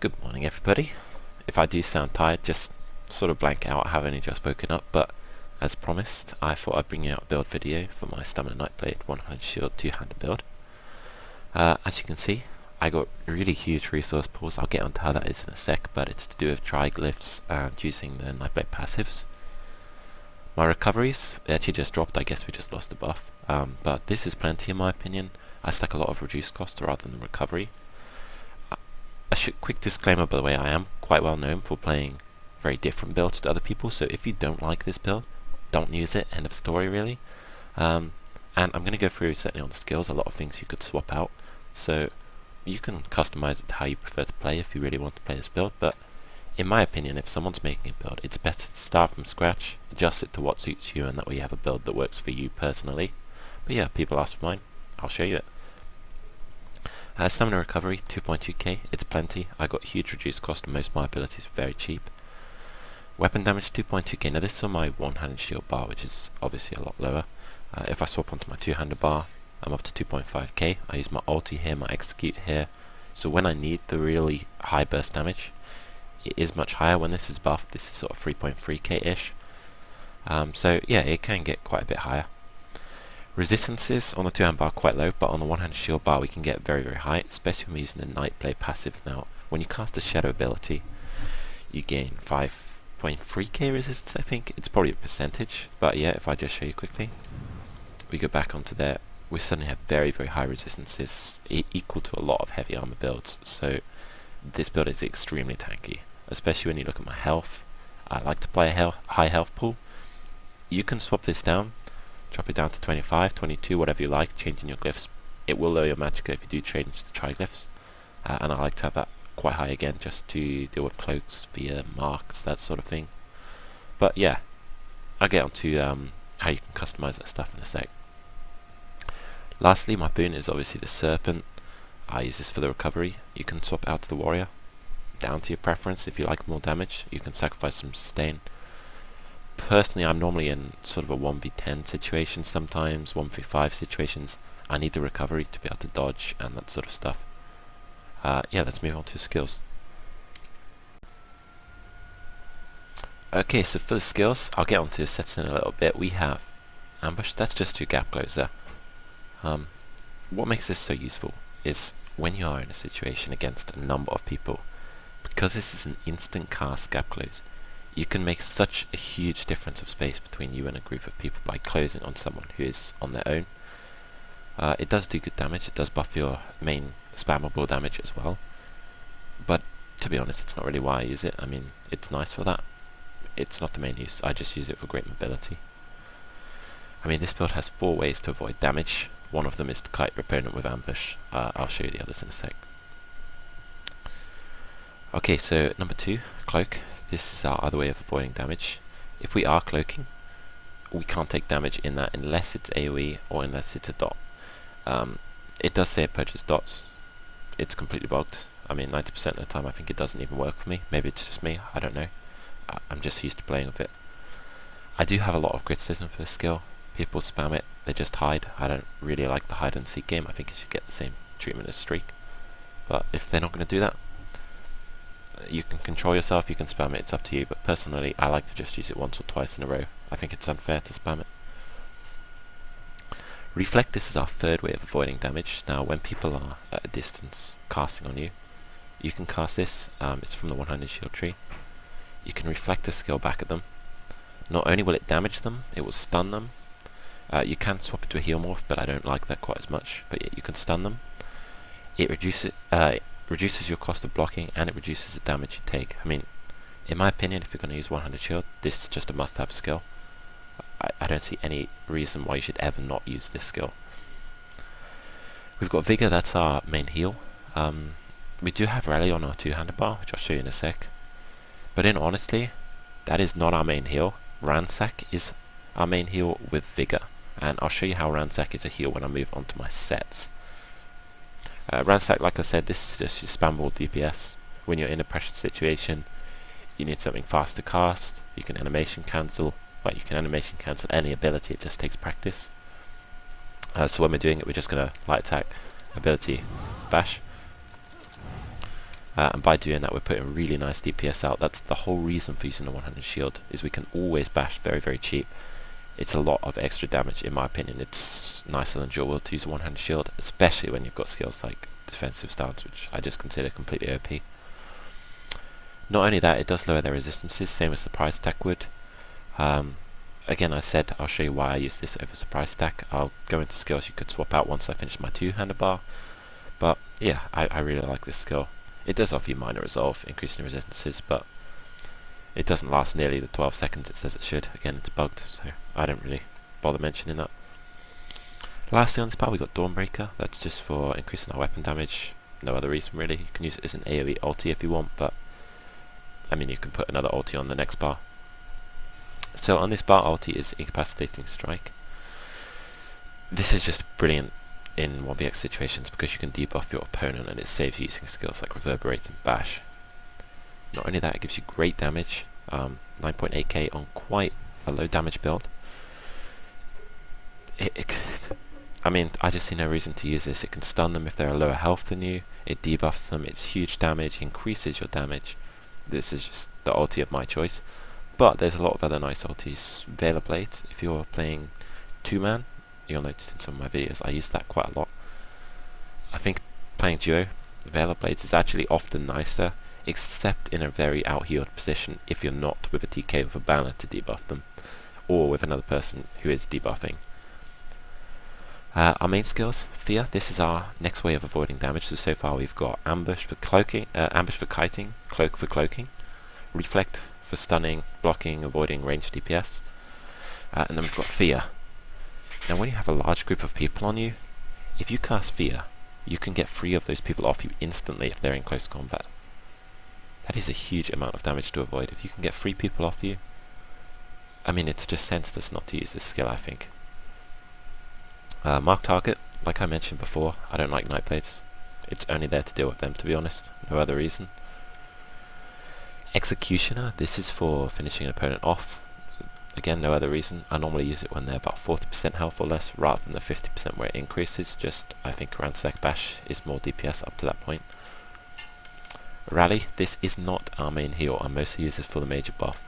Good morning everybody. If I do sound tired, just sort of blank out. I have only just woken up, but as promised, I thought I'd bring you out a build video for my Stamina Nightblade 1hShield two-handed build. As you can see, I got really huge resource pools. I'll get onto how that is in a sec, but it's to do with triglyphs and using the Nightblade passives. My recoveries, they actually just dropped. I guess we just lost a buff, but this is plenty in my opinion. I stack a lot of reduced cost rather than recovery. Quick disclaimer, by the way, I am quite well known for playing very different builds to other people, so if you don't like this build, don't use it, end of story really. And I'm going to go through, certainly on the skills, a lot of things you could swap out, so you can customize it to how you prefer to play if you really want to play this build, but in my opinion, if someone's making a build, it's better to start from scratch, adjust it to what suits you, and that way you have a build that works for you personally. But yeah, people ask for mine, I'll show you it. Stamina recovery, 2.2k, it's plenty. I got huge reduced cost and most of my abilities are very cheap. Weapon damage, 2.2k. Now this is on my one-handed shield bar, which is obviously a lot lower. If I swap onto my two-handed bar, I'm up to 2.5k. I use my ulti here, my execute here. So when I need the really high burst damage, it is much higher. When this is buffed, this is sort of 3.3k-ish. So yeah, it can get quite a bit higher. Resistances on the two-hand bar quite low, but on the one-hand shield bar we can get very, very high, especially when we're using the Nightblade passive. Now, when you cast a shadow ability, you gain 5.3k resistance, I think. It's probably a percentage, but yeah, if I just show you quickly, we go back onto there, we suddenly have very, very high resistances, equal to a lot of heavy armor builds, so this build is extremely tanky, especially when you look at my health. I like to play a high health pool. You can swap this down, drop it down to 25, 22, whatever you like, changing your glyphs. It will lower your magicka if you do change the triglyphs, and I like to have that quite high again just to deal with cloaks via marks, that sort of thing. But yeah, I'll get on to how you can customize that stuff in a sec. Lastly, my boon is obviously the Serpent. I use this for the recovery. You can swap out to the warrior, down to your preference. If you like more damage, you can sacrifice some sustain. Personally, I'm normally in sort of a 1v10 situation sometimes, 1v5 situations. I need the recovery to be able to dodge and that sort of stuff. Yeah, let's move on to skills. Okay, so for the skills, I'll get onto the sets in a little bit. We have Ambush, that's just your gap closer. What makes this so useful is when you are in a situation against a number of people, because this is an instant cast gap close, you can make such a huge difference of space between you and a group of people by closing on someone who is on their own. It does do good damage, it does buff your main spammable damage as well, but to be honest, it's not really why I use it. I mean, it's nice for that. It's not the main use, I just use it for great mobility. I mean, this build has 4 ways to avoid damage. One of them is to kite your opponent with ambush. I'll show you the others in a sec. Okay, so number 2, cloak. This is our other way of avoiding damage. If we are cloaking, we can't take damage in that unless it's AoE or unless it's a dot. It does say it purges dots. It's completely bugged. I mean, 90% of the time I think it doesn't even work for me. Maybe it's just me, I don't know. I'm just used to playing with it. I do have a lot of criticism for this skill. People spam it, they just hide. I don't really like the hide and seek game. I think it should get the same treatment as streak. But if they're not going to do that, you can control yourself, you can spam it, it's up to you, but personally I like to just use it once or twice in a row. I think it's unfair to spam it. Reflect, this is our 3rd way of avoiding damage. Now when people are at a distance casting on you, you can cast this, it's from the 1hShield tree. You can reflect the skill back at them. Not only will it damage them, it will stun them. You can swap it to a heal morph, but I don't like that quite as much, but yeah, you can stun them. It reduces your cost of blocking, and it reduces the damage you take. I mean, in my opinion, if you're going to use 1hShield, this is just a must-have skill. I don't see any reason why you should ever not use this skill. We've got Vigor, that's our main heal. We do have Rally on our two-handed bar, which I'll show you in a sec. But in honestly, that is not our main heal. Ransack is our main heal with Vigor, and I'll show you how Ransack is a heal when I move on to my sets. Ransack, like I said, this is just your spammable DPS. When you're in a pressure situation, you need something fast to cast. You can animation cancel. Well, you can animation cancel any ability, it just takes practice. So when we're doing it, we're just going to light attack, ability, bash. and by doing that we're putting really nice DPS out. That's the whole reason for using the 1hShield, is we can always bash very, very cheap. It's a lot of extra damage in my opinion. It's nicer than dual wield to use a 1hShield, especially when you've got skills like defensive stance, which I just consider completely OP. Not only that, it does lower their resistances, same as surprise attack would. Again, I said I'll show you why I use this over surprise stack. I'll go into skills you could swap out once I finish my two-hander bar. But yeah, I really like this skill. It does offer you minor resolve, increasing resistances, but it doesn't last nearly the 12 seconds it says it should. Again, it's bugged, so I don't really bother mentioning that. Lastly on this bar we got Dawnbreaker. That's just for increasing our weapon damage. No other reason really. You can use it as an AoE ulti if you want, but I mean you can put another ulti on the next bar. So on this bar, ulti is Incapacitating Strike. This is just brilliant in 1vx situations because you can debuff your opponent and it saves you using skills like Reverberate and Bash. Not only that, it gives you great damage, 9.8k on quite a low damage build. I mean, I just see no reason to use this. It can stun them if they're lower health than you, it debuffs them, it's huge damage, increases your damage. This is just the ulti of my choice. But there's a lot of other nice ultis. Blobes, if you're playing two-man, you'll notice in some of my videos I use that quite a lot. I think playing duo, Blobes is actually often nicer, except in a very out-healed position if you're not with a TK with a banner to debuff them, or with another person who is debuffing. Our main skills, Fear. This is our next way of avoiding damage. So far we've got Ambush for cloaking, Ambush for kiting, Cloak for cloaking, Reflect for stunning, blocking, avoiding ranged DPS, and then we've got Fear. Now when you have a large group of people on you, if you cast Fear, you can get 3 of those people off you instantly if they're in close combat. That is a huge amount of damage to avoid. If you can get 3 people off you, I mean it's just senseless not to use this skill, I think. Mark Target, like I mentioned before, I don't like Nightblades. It's only there to deal with them, to be honest, no other reason. Executioner, this is for finishing an opponent off. Again, no other reason. I normally use it when they're about 40% health or less, rather than the 50% where it increases. Just, I think Ransack Bash is more DPS up to that point. Rally, this is not our main heal. I mostly use this for the major buff.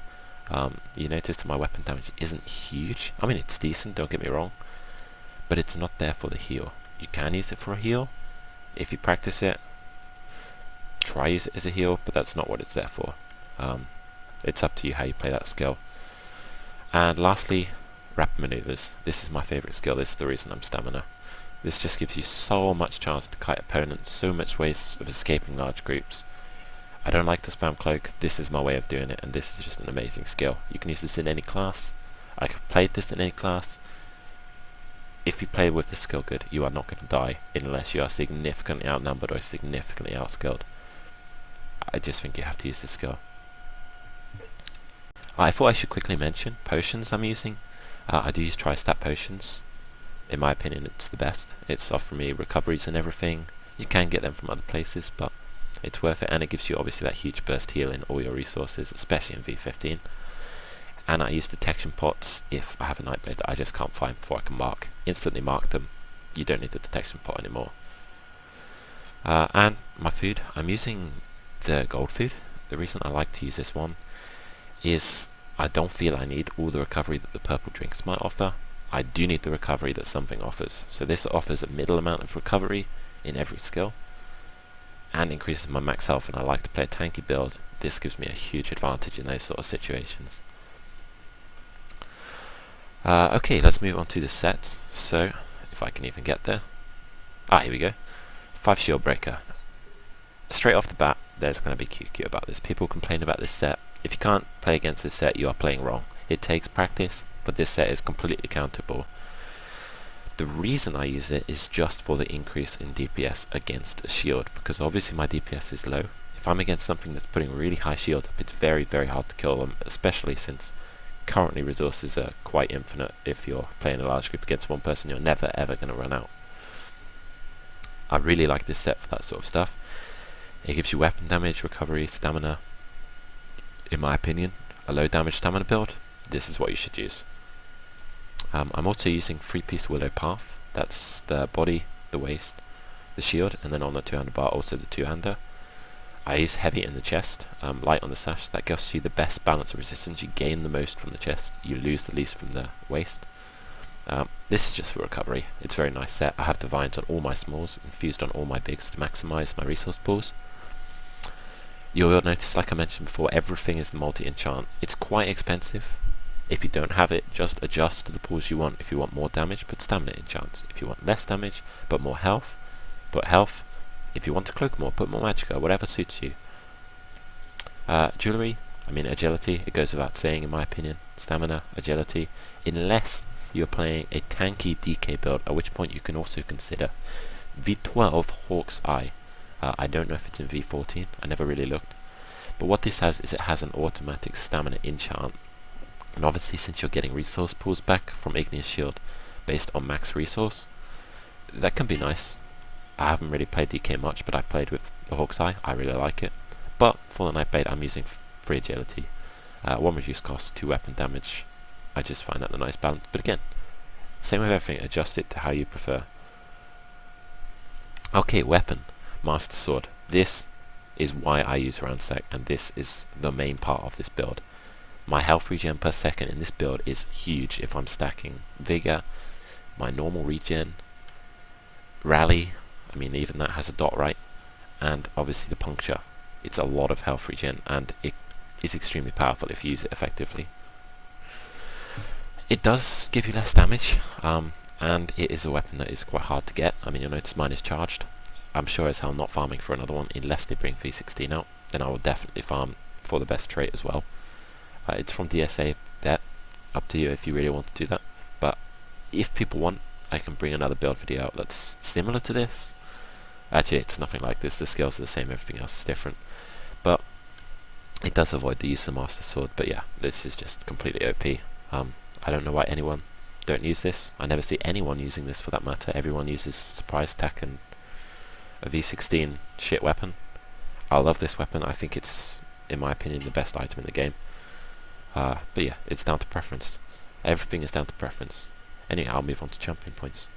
You notice that my weapon damage isn't huge. I mean, it's decent, don't get me wrong, but it's not there for the heal. You can use it for a heal if you practice it. Try use it as a heal, but that's not what it's there for. It's up to you how you play that skill. And lastly, rapid maneuvers. This is my favourite skill. This is the reason I'm stamina. This just gives you so much chance to kite opponents, so much ways of escaping large groups. I don't like to spam cloak. This is my way of doing it, and this is just an amazing skill. You can use this in any class. I have played this in any class. If you play with this skill good, you are not going to die unless you are significantly outnumbered or significantly outskilled. I just think you have to use this skill. I thought I should quickly mention potions I'm using. I do use tri-stat potions. In my opinion, it's the best. It's offering me recoveries and everything. You can get them from other places, but it's worth it, and it gives you obviously that huge burst heal in all your resources, especially in V15. And I use detection pots if I have a Nightblade that I just can't find before I can mark. Instantly mark them. You don't need the detection pot anymore. And my food, I'm using the gold food. The reason I like to use this one is I don't feel I need all the recovery that the purple drinks might offer. I do need the recovery that something offers. So this offers a middle amount of recovery in every skill and increases my max health, and I like to play a tanky build. This gives me a huge advantage in those sort of situations. Okay, let's move on to the sets. So, if I can even get there. Here we go. 1hShieldbreaker. Straight off the bat, there's going to be QQ about this. People complain about this set. If you can't play against this set, you are playing wrong. It takes practice, but this set is completely countable. The reason I use it is just for the increase in DPS against a shield, because obviously my DPS is low. If I'm against something that's putting really high shield up, it's very, very hard to kill them, especially since currently resources are quite infinite. If you're playing a large group against one person, you're never ever going to run out. I really like this set for that sort of stuff. It gives you weapon damage, recovery, stamina. In my opinion, a low damage stamina build, this is what you should use. I'm also using 3-piece Willows Path. That's the body, the waist, the shield, and then on the two-hander bar also the two-hander. I use heavy in the chest, light on the sash. That gives you the best balance of resistance. You gain the most from the chest, you lose the least from the waist. This is just for recovery. It's a very nice set. I have divines on all my smalls, infused on all my bigs to maximise my resource pools. You will notice, like I mentioned before, everything is the multi-enchant. It's quite expensive. If you don't have it, just adjust to the pools you want. If you want more damage, put stamina enchants. If you want less damage, put more health, put health. If you want to cloak more, put more magicka, whatever suits you. Jewellery, I mean agility, it goes without saying in my opinion. Stamina, agility, unless you're playing a tanky DK build, at which point you can also consider V12 Hawk's Eye. I don't know if it's in V14, I never really looked. But what this has is it has an automatic stamina enchant. And obviously since you're getting resource pools back from 1hShield based on max resource, that can be nice. I haven't really played DK much, but I've played with the Hawk's Eye, I really like it. But for the Nightblade I'm using 3 agility, 1 reduced cost, 2 weapon damage. I just find that a nice balance. But again, same with everything, adjust it to how you prefer. Okay, weapon. Master Sword. This is why I use round sec, and this is the main part of this build. My health regen per second in this build is huge if I'm stacking Vigor, my normal regen, Rally, I mean even that has a dot, right? And obviously the Puncture. It's a lot of health regen, and it is extremely powerful if you use it effectively. It does give you less damage, and it is a weapon that is quite hard to get. I mean, you'll notice mine is charged. I'm sure as hell not farming for another one unless they bring V16 out. Then I will definitely farm for the best trait as well. It's from DSA, that up to you if you really want to do that. But if people want, I can bring another build video out that's similar to this. Actually, it's nothing like this. The skills are the same, everything else is different. But it does avoid the use of the Master Sword. But yeah, this is just completely OP. I don't know why anyone don't use this. I never see anyone using this for that matter. Everyone uses surprise attack and a V16 shit weapon. I love this weapon. I think it's, in my opinion, the best item in the game. But yeah, it's down to preference. Everything is down to preference. Anyway, I'll move on to champion points.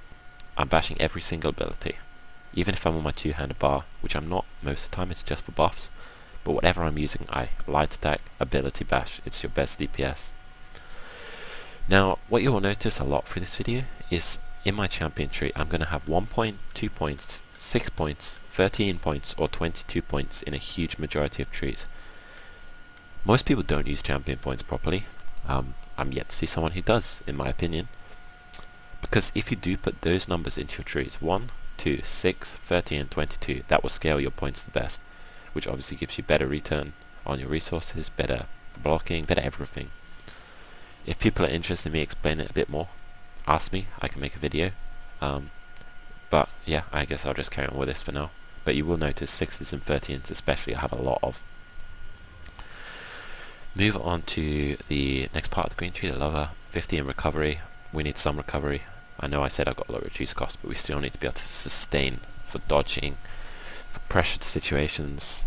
I'm bashing every single ability. Even if I'm on my two-handed bar, which I'm not most of the time, it's just for buffs. But whatever I'm using, I light attack, ability bash. It's your best DPS. Now, what you will notice a lot through this video is in my champion tree, I'm going to have 1 point, 2 points, 6 points, 13 points, or 22 points in a huge majority of trees. Most people don't use champion points properly. I'm yet to see someone who does, in my opinion. Because if you do put those numbers into your trees, 1, 2, 6, 13, and 22, that will scale your points the best, which obviously gives you better return on your resources, better blocking, better everything. If people are interested in me explaining it a bit more, ask me, I can make a video. But yeah, I guess I'll just carry on with this for now. But you will notice 6s and 13s especially I have a lot of. Move on to the next part of the green tree, the lover. 50 in recovery. We need some recovery. I know I said I got a lot of reduced cost, but we still need to be able to sustain for dodging, for pressure situations.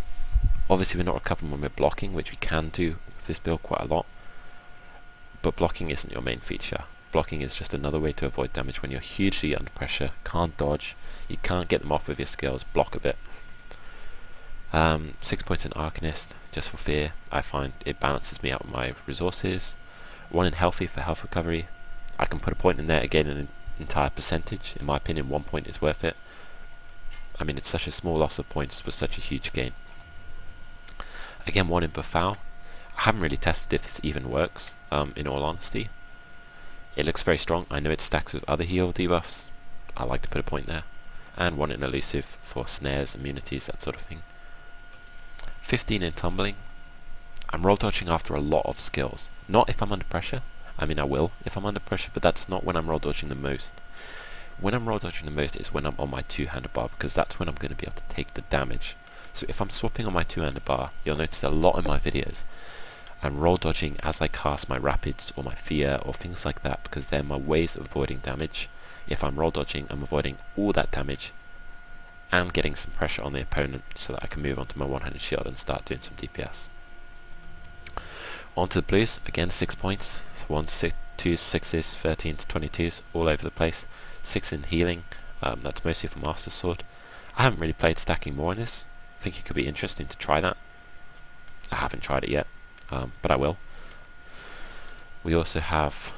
Obviously we're not recovering when we're blocking, which we can do with this build quite a lot. But blocking isn't your main feature. Blocking is just another way to avoid damage when you're hugely under pressure, can't dodge, you can't get them off with your skills, block a bit. 6 points in Arcanist, just for fear. I find it balances me out with my resources. 1 in Healthy for health recovery. I can put a point in there, again an entire percentage. In my opinion 1 point is worth it. I mean, it's such a small loss of points for such a huge gain. Again, 1 in Befoul. I haven't really tested if this even works, in all honesty. It looks very strong. I know it stacks with other heal debuffs. I like to put a point there. And 1 in Elusive for snares, immunities, that sort of thing. 15 in Tumbling. I'm roll dodging after a lot of skills. Not if I'm under pressure. I mean, I will if I'm under pressure, but that's not when I'm roll dodging the most. When I'm roll dodging the most is when I'm on my two-handed bar, because that's when I'm going to be able to take the damage. So if I'm swapping on my two-handed bar, you'll notice a lot in my videos I'm roll dodging as I cast my rapids or my fear or things like that, because they're my ways of avoiding damage. If I'm roll dodging, I'm avoiding all that damage and getting some pressure on the opponent so that I can move on to my 1hShield and start doing some DPS. On to the blues, again 6 points, so 1, 6, 2s, 6s, 13s, 22s, all over the place. 6 in healing, that's mostly for Master Sword. I haven't really played stacking more in this, I think it could be interesting to try that. I haven't tried it yet, but I will. We also have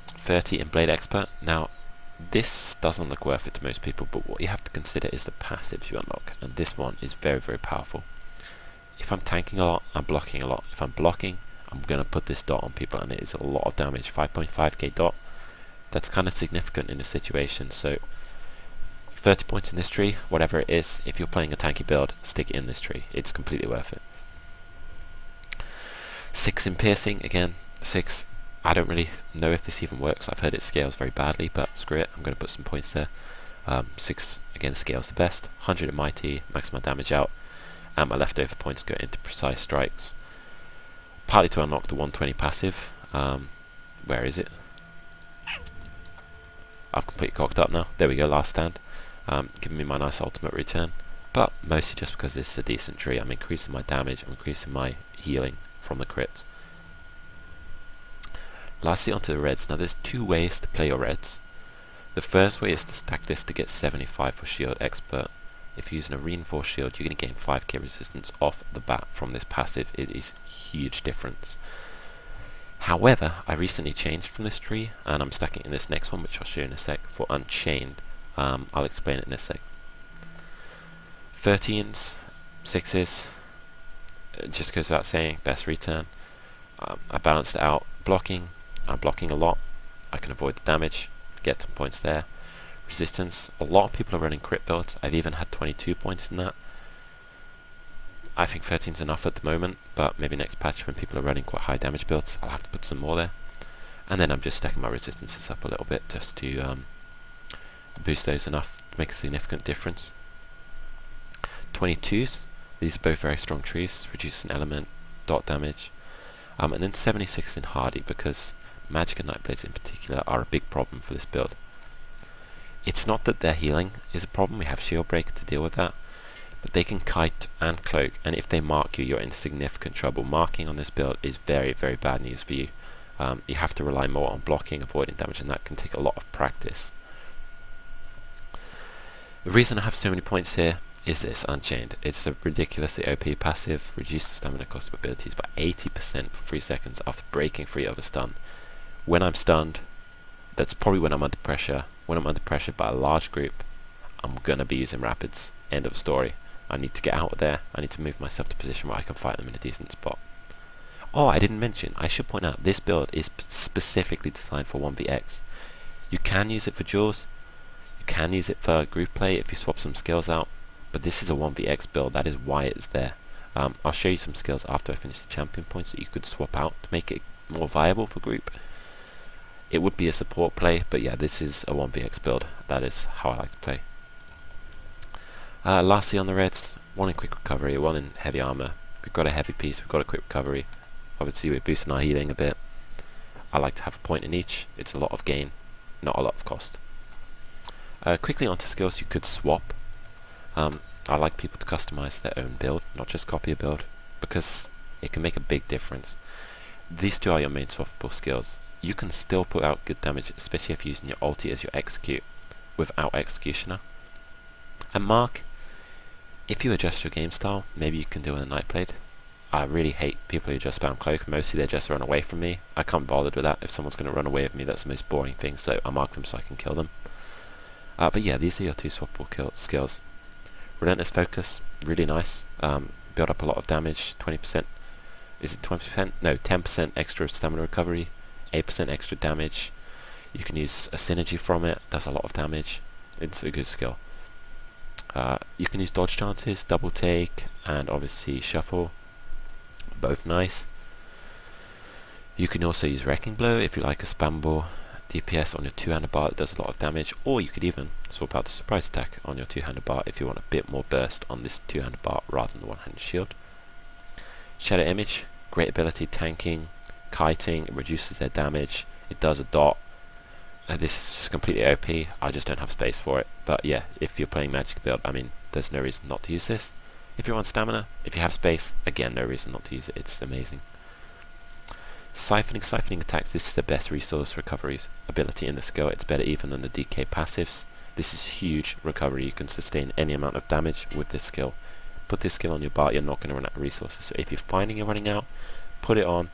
30 in Blade Expert. Now, this doesn't look worth it to most people, but what you have to consider is the passives you unlock, and this one is very, very powerful. If I'm tanking a lot, I'm blocking a lot. If I'm blocking, I'm going to put this dot on people, and it is a lot of damage. 5.5k dot. That's kind of significant in a situation, so 30 points in this tree, whatever it is, if you're playing a tanky build, stick it in this tree. It's completely worth it. 6 in piercing, again, 6. I don't really know if this even works. I've heard it scales very badly, but screw it, I'm going to put some points there. 6, again, scales the best. 100 in mighty, maximum damage out, and my leftover points go into precise strikes. Partly to unlock the 120 passive. Where is it? I've completely cocked up now. There we go, last stand. Giving me my nice ultimate return. But mostly just because this is a decent tree. I'm increasing my damage, I'm increasing my healing from the crits. Lastly, onto the reds. Now there's 2 ways to play your reds. The first way is to stack this to get 75 for shield expert. If you're using a reinforced shield, you're going to gain 5k resistance off the bat from this passive. It is a huge difference. However, I recently changed from this tree, and I'm stacking in this next one, which I'll show you in a sec, for Unchained. I'll explain it in a sec. 13s, 6s, it just goes without saying, best return. I balanced it out. Blocking, I'm blocking a lot. I can avoid the damage, get some points there. Resistance, a lot of people are running crit builds. I've even had 22 points in that. I think 13's enough at the moment, but maybe next patch when people are running quite high damage builds, I'll have to put some more there. And then I'm just stacking my resistances up a little bit just to boost those enough to make a significant difference. 22s, these are both very strong trees, reduce an element, dot damage. And then 76 in hardy, because magic and nightblades in particular are a big problem for this build. It's not that their healing is a problem, we have Shieldbreaker to deal with that, but they can kite and cloak, and if they mark you, you're in significant trouble. Marking on this build is very, very bad news for you. You have to rely more on blocking, avoiding damage, and that can take a lot of practice. The reason I have so many points here is this Unchained. It's a ridiculously OP passive, reduces stamina cost of abilities by 80% for 3 seconds after breaking free of a stun. When I'm stunned, that's probably when I'm under pressure. When I'm under pressure by a large group, I'm gonna be using rapids. End of story. I need to get out of there. I need to move myself to a position where I can fight them in a decent spot. Oh, I didn't mention, I should point out, this build is specifically designed for 1vx. You can use it for duels, you can use it for group play if you swap some skills out, but this is a 1vx build, that is why it's there. I'll show you some skills after I finish the champion points that you could swap out to make it more viable for group. It would be a support play, but yeah, this is a 1vx build. That is how I like to play. Lastly on the reds, 1 in quick recovery, 1 in heavy armor. We've got a heavy piece, we've got a quick recovery. Obviously we're boosting our healing a bit. I like to have a point in each. It's a lot of gain, not a lot of cost. Quickly onto skills you could swap. I like people to customize their own build, not just copy a build, because it can make a big difference. These 2 are your main swappable skills. You can still put out good damage, especially if you're using your ulti as your execute, without executioner. And mark, if you adjust your game style, maybe you can do a Nightblade. I really hate people who just spam cloak, mostly they just run away from me. I can't be bothered with that. If someone's going to run away with me, that's the most boring thing, so I mark them so I can kill them. But yeah, these are your 2 swappable skills. Relentless Focus, really nice. Build up a lot of damage, 20%, is it 20%? No, 10% extra stamina recovery, 8% extra damage. You can use a synergy from it, does a lot of damage. It's a good skill. You can use dodge chances, double take, and obviously shuffle. Both nice. You can also use Wrecking Blow if you like a spam ball. DPS on your 2-handed bar that does a lot of damage, or you could even swap out the surprise attack on your 2-handed bar if you want a bit more burst on this 2-handed bar rather than the 1hShield. Shadow Image, great ability tanking, kiting, it reduces their damage, it does a dot. This is just completely OP, I just don't have space for it, but yeah, if you're playing magic build, I mean, there's no reason not to use this. If you're on stamina, if you have space, again, no reason not to use it, it's amazing. Siphoning attacks, this is the best resource recovery ability in the skill, it's better even than the DK passives. This is huge recovery, you can sustain any amount of damage with this skill. put this skill on your bar, you're not going to run out of resources. So if you're finding you're running out, put it on.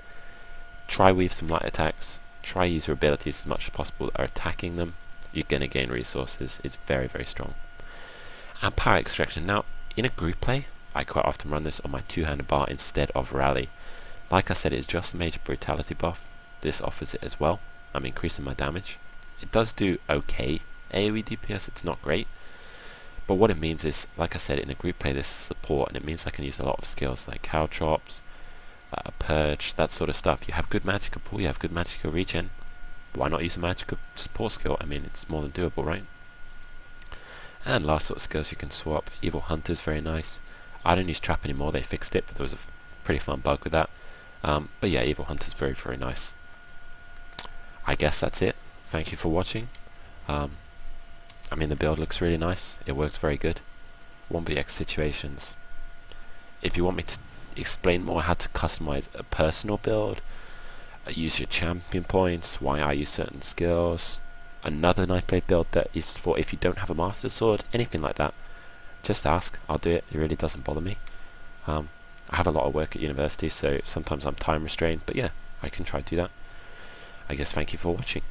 Try weave some light attacks. Try use your abilities as much as possible that are attacking them. You're going to gain resources. It's very, very strong. And power extraction. Now, in a group play, I quite often run this on my two-handed bar instead of rally. Like I said, it's just a major brutality buff. This offers it as well. I'm increasing my damage. It does do okay AoE DPS, it's not great. But what it means is, like I said, in a group play this is support, and it means I can use a lot of skills like cow chops, purge, that sort of stuff. You have good magical pull, you have good magical regen. Why not use a magical support skill? I mean, it's more than doable, right? And last sort of skills you can swap. Evil Hunter's very nice. I don't use trap anymore, they fixed it, but there was a pretty fun bug with that. But yeah, Evil Hunter's very, very nice. I guess that's it. Thank you for watching. I mean, the build looks really nice. It works very good. 1vx situations. If you want me to explain more how to customize a personal build, use your champion points, why I use certain skills, another Nightblade build that is for if you don't have a master sword, anything like that, just ask. I'll do it. It really doesn't bother me. I have a lot of work at university, so sometimes I'm time restrained, but yeah, I can try to do that. I guess thank you for watching.